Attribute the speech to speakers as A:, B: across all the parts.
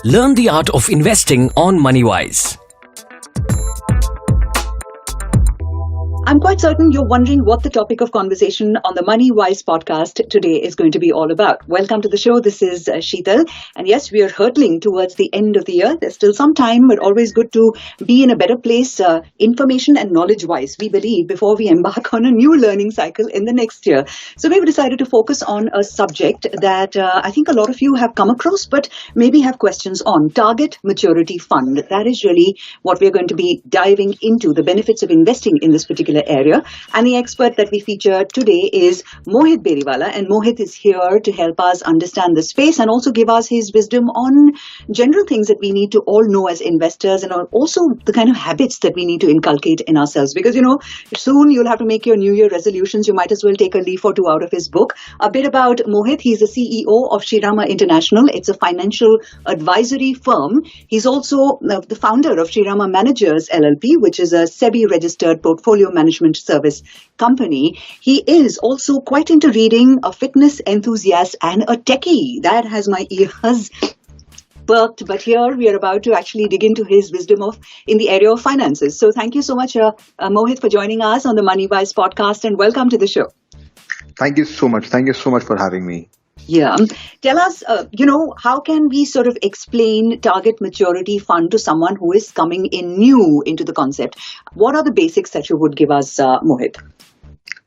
A: Learn the art of investing on Moneywise.
B: I'm quite certain you're wondering what the topic of conversation on the Moneywise podcast today is going to be all about. Welcome to the show. This is Sheetal. And yes, we are hurtling towards the end of the year. There's still some time, but always good to be in a better place, information and knowledge-wise, we believe, before we embark on a new learning cycle in the next year. So we've decided to focus on a subject that I think a lot of you have come across, but maybe have questions on: target maturity fund. That is really what we're going to be diving into, the benefits of investing in this particular area. And the expert that we feature today is Mohit Beriwala, and Mohit is here to help us understand the space and also give us his wisdom on general things that we need to all know as investors, and also the kind of habits that we need to inculcate in ourselves. Because, soon you'll have to make your New Year resolutions. You might as well take a leaf or two out of his book. A bit about Mohit. He's the CEO of Shrirama International. It's a financial advisory firm. He's also the founder of Shrirama Managers LLP, which is a SEBI-registered portfolio management service company. He is also quite into reading, a fitness enthusiast, and a techie. That has my ears perked, but here we are about to actually dig into his wisdom in the area of finances. So thank you so much, Mohit, for joining us on the Moneywise podcast, and welcome to the show.
C: Thank you so much. Thank you so much for having me.
B: Yeah. Tell us, how can we sort of explain target maturity fund to someone who is coming in new into the concept? What are the basics that you would give us, Mohit?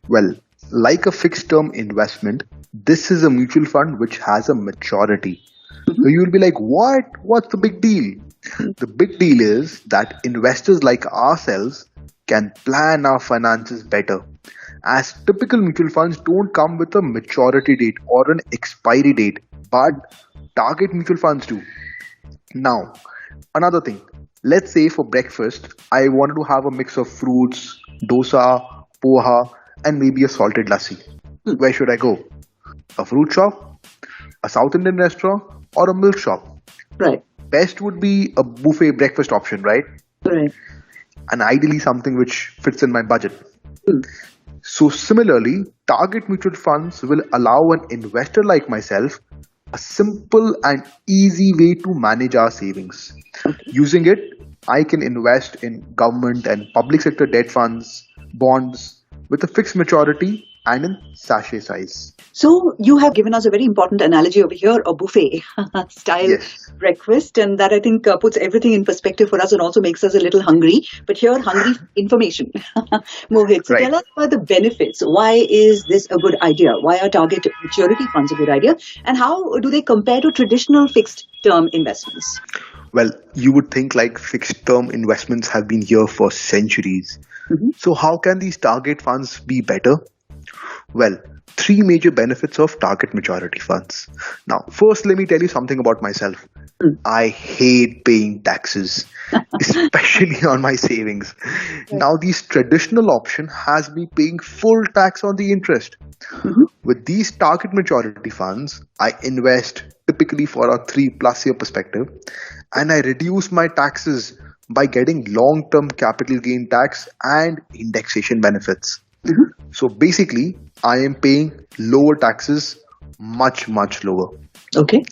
C: Well, like a fixed term investment, this is a mutual fund which has a maturity. So you will be like, what? What's the big deal? The big deal is that investors like ourselves can plan our finances better, as typical mutual funds don't come with a maturity date or an expiry date, but target mutual funds do. Now, another thing, let's say for breakfast, I wanted to have a mix of fruits, dosa, poha, and maybe a salted lassi. Where should I go? A fruit shop, a South Indian restaurant, or a milk shop?
B: Right.
C: Best would be a buffet breakfast option, right?
B: Right.
C: And ideally something which fits in my budget. So similarly, target mutual funds will allow an investor like myself a simple and easy way to manage our savings. Using it, I can invest in government and public sector debt funds, bonds with a fixed maturity and in sachet size.
B: So you have given us a very important analogy over here, a buffet style breakfast, and that I think puts everything in perspective for us and also makes us a little hungry. But here, hungry for information. Mohit, so tell us about the benefits. Why is this a good idea? Why are target maturity funds a good idea? And how do they compare to traditional fixed term investments?
C: Well, you would think like fixed term investments have been here for centuries. So how can these target funds be better? Well, three major benefits of target maturity funds. Now, first, let me tell you something about myself. I hate paying taxes, especially on my savings. Now, this traditional option has me paying full tax on the interest. With these target maturity funds, I invest typically for a 3+ year perspective, and I reduce my taxes by getting long-term capital gain tax and indexation benefits. So basically, I am paying lower taxes, much lower.
B: Okay.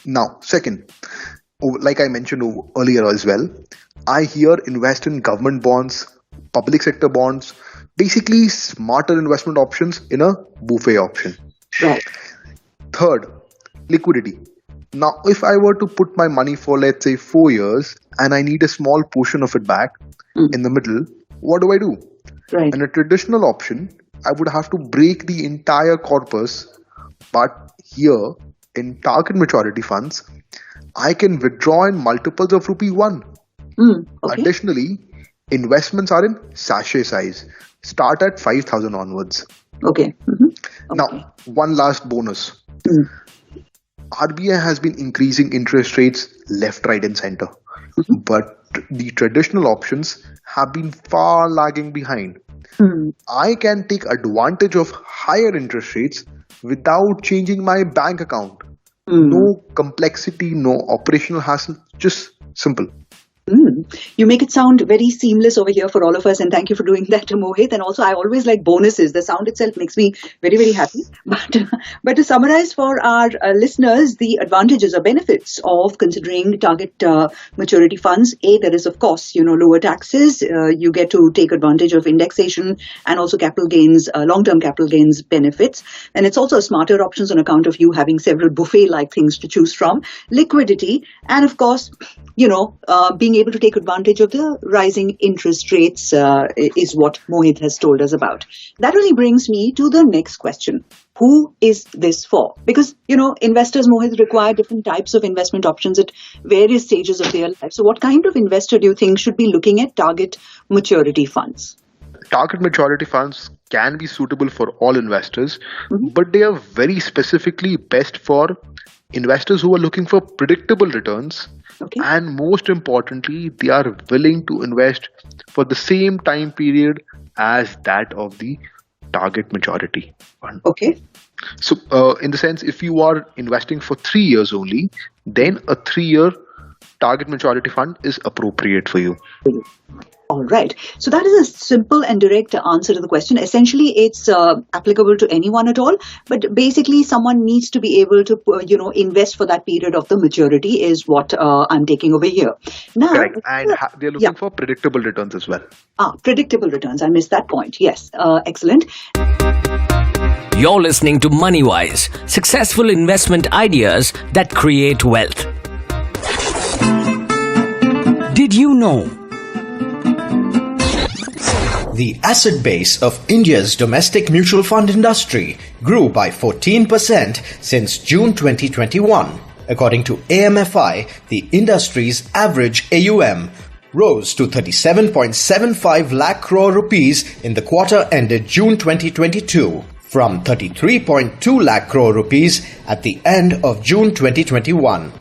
C: Now, second, like I mentioned earlier as well, I here invest in government bonds, public sector bonds, basically smarter investment options in a buffet option.
B: Right.
C: Third, liquidity. Now, if I were to put my money for, let's say, 4 years and I need a small portion of it back in the middle, what do I do?
B: Right.
C: In a traditional option, I would have to break the entire corpus, but here in target maturity funds, I can withdraw in multiples of rupee 1.
B: Okay.
C: Additionally, investments are in sachet size, start at 5,000 onwards.
B: Okay.
C: Now, one last bonus. RBI has been increasing interest rates left, right, and center. But the traditional options have been far lagging behind. I can take advantage of higher interest rates without changing my bank account. No complexity, no operational hassle, just simple.
B: You make it sound very seamless over here for all of us, and thank you for doing that, Mohit. And also, I always like bonuses. The sound itself makes me very, very happy. But to summarize for our listeners, the advantages or benefits of considering target maturity funds: A, there is of course lower taxes. You get to take advantage of indexation and also capital gains, long-term capital gains benefits. And it's also smarter options on account of you having several buffet-like things to choose from. Liquidity, and of course, being able to take advantage of the rising interest rates is what Mohit has told us about. That really brings me to the next question. Who is this for? Because, investors, Mohit, require different types of investment options at various stages of their life. So what kind of investor do you think should be looking at target maturity funds?
C: Target maturity funds can be suitable for all investors, but they are very specifically best for investors who are looking for predictable returns.
B: Okay.
C: And most importantly, they are willing to invest for the same time period as that of the target maturity fund.
B: Okay.
C: So, in the sense, if you are investing for 3 years only, then a 3-year target maturity fund is appropriate for you.
B: All right. So that is a simple and direct answer to the question. Essentially, it's applicable to anyone at all. But basically, someone needs to be able to, invest for that period of the maturity is what I'm taking over here. Now,
C: correct. And they're looking for predictable returns as well.
B: Predictable returns. I missed that point. Yes. Excellent.
A: You're listening to Moneywise, successful investment ideas that create wealth. Did you know?
D: The asset base of India's domestic mutual fund industry grew by 14% since June 2021. According to AMFI, the industry's average AUM rose to 37.75 lakh crore rupees in the quarter ended June 2022 from 33.2 lakh crore rupees at the end of June 2021.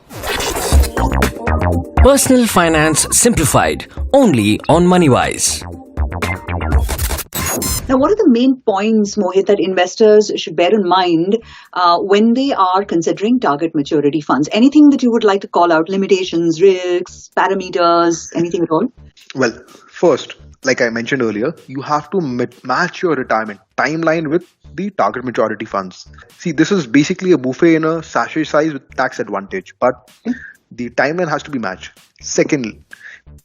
A: Personal finance simplified, only on Moneywise.
B: Now, what are the main points, Mohit, that investors should bear in mind when they are considering target maturity funds? Anything that you would like to call out? Limitations, risks, parameters, anything at all?
C: Well, first, like I mentioned earlier, you have to match your retirement timeline with the target maturity funds. See, this is basically a buffet in a sachet size with tax advantage, but the timeline has to be matched. Secondly,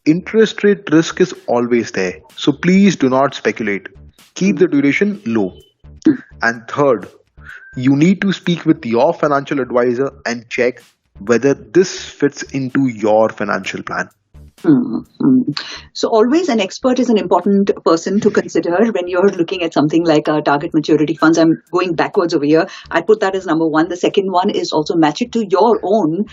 C: interest rate risk is always there. So please do not speculate. Keep the duration low. And third, you need to speak with your financial advisor and check whether this fits into your financial plan.
B: So always an expert is an important person to consider when you're looking at something like target maturity funds. I'm going backwards over here. I'd put that as number one. The second one is also match it to your own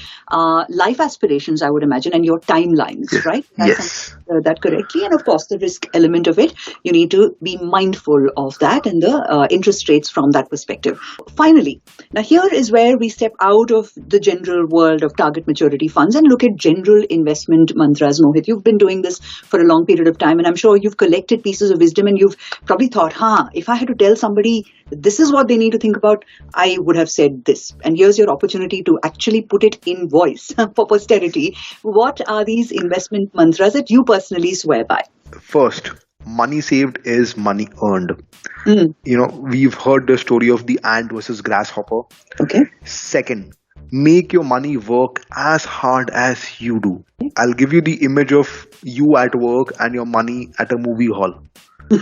B: life aspirations, I would imagine, and your timelines, right?
C: Yes.
B: That correctly. And of course, the risk element of it, you need to be mindful of that and the interest rates from that perspective. Finally, now here is where we step out of the general world of target maturity funds and look at general investment mantras. Mohit, you've been doing this for a long period of time, and I'm sure you've collected pieces of wisdom and you've probably thought, if I had to tell somebody this is what they need to think about, I would have said this. And here's your opportunity to actually put it in voice for posterity. What are these investment mantras that you personally swear by?
C: First, money saved is money earned. We've heard the story of the ant versus grasshopper.
B: Okay.
C: Second, make your money work as hard as you do. I'll give you the image of you at work and your money at a movie hall,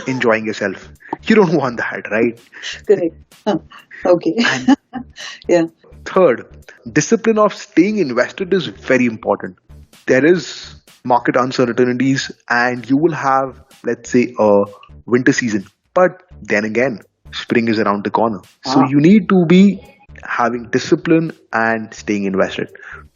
C: enjoying yourself. You don't want that, right?
B: Correct. Okay. Yeah.
C: Third, discipline of staying invested is very important. There is market uncertainties and you will have, let's say, a winter season. But then again, spring is around the corner. So you need to be having discipline and staying invested.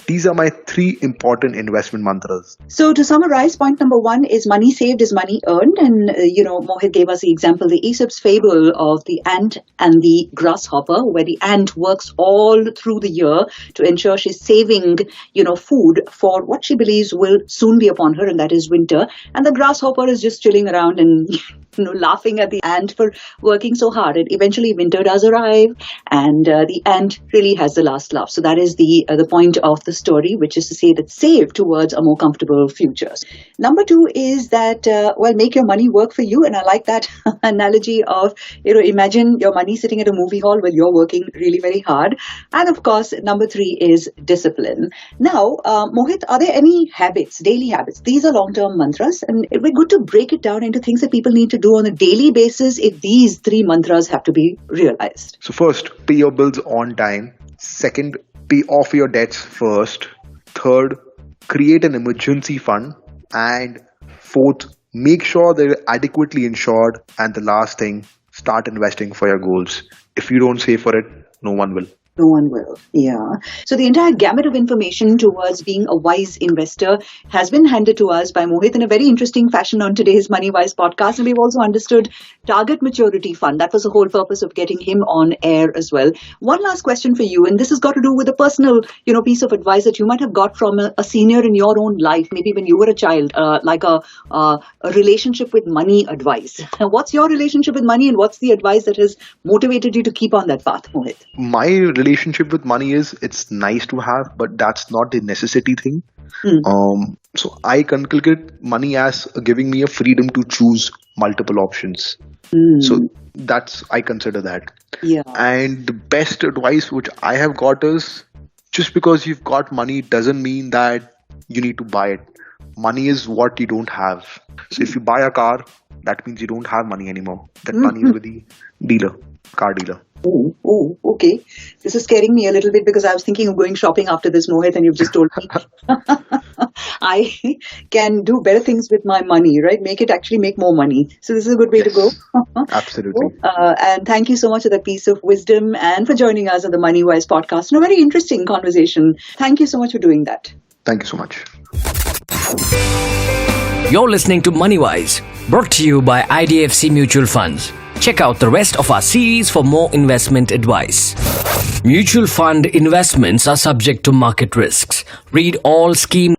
C: These are my 3 important investment mantras.
B: So to summarize, point number 1 is money saved is money earned. And, Mohit gave us the example, the Aesop's fable of the ant and the grasshopper, where the ant works all through the year to ensure she's saving, food for what she believes will soon be upon her, and that is winter. And the grasshopper is just chilling around and laughing at the ant for working so hard. And eventually winter does arrive, and the ant really has the last laugh. So that is the point of the story, which is to say that save towards a more comfortable future. Number two is that, make your money work for you. And I like that analogy of, imagine your money sitting at a movie hall while you're working really very hard. And of course, number three is discipline. Now, Mohit, are there any habits, daily habits? These are long-term mantras, and it would be good to break it down into things that people need to do on a daily basis if these three mantras have to be realized.
C: So first, pay your bills on time. Second, pay off your debts first. Third, create an emergency fund. And fourth, make sure they're adequately insured. And the last thing, start investing for your goals. If you don't save for it, no one will.
B: No one will. Yeah. So the entire gamut of information towards being a wise investor has been handed to us by Mohit in a very interesting fashion on today's Moneywise podcast. And we've also understood target maturity fund. That was the whole purpose of getting him on air as well. One last question for you, and this has got to do with a personal, piece of advice that you might have got from a senior in your own life, maybe when you were a child, like a relationship with money advice. What's your relationship with money, and what's the advice that has motivated you to keep on that path, Mohit?
C: My relationship with money is, it's nice to have, but that's not the necessity thing. So I inculcate money as giving me a freedom to choose multiple options. So I consider that.
B: Yeah.
C: And the best advice which I have got is, just because you've got money doesn't mean that you need to buy it. Money is what you don't have. So if you buy a car, that means you don't have money anymore. That money is with the car dealer.
B: Oh, okay. This is scaring me a little bit because I was thinking of going shopping after this, Mohit, and you've just told me I can do better things with my money, right? Make it actually make more money. So this is a good way to go.
C: Absolutely.
B: And thank you so much for that piece of wisdom and for joining us on the Moneywise podcast. A very interesting conversation. Thank you so much for doing that.
C: Thank you so much.
A: You're listening to Moneywise, brought to you by IDFC Mutual Funds. Check out the rest of our series for more investment advice. Mutual fund investments are subject to market risks. Read all scheme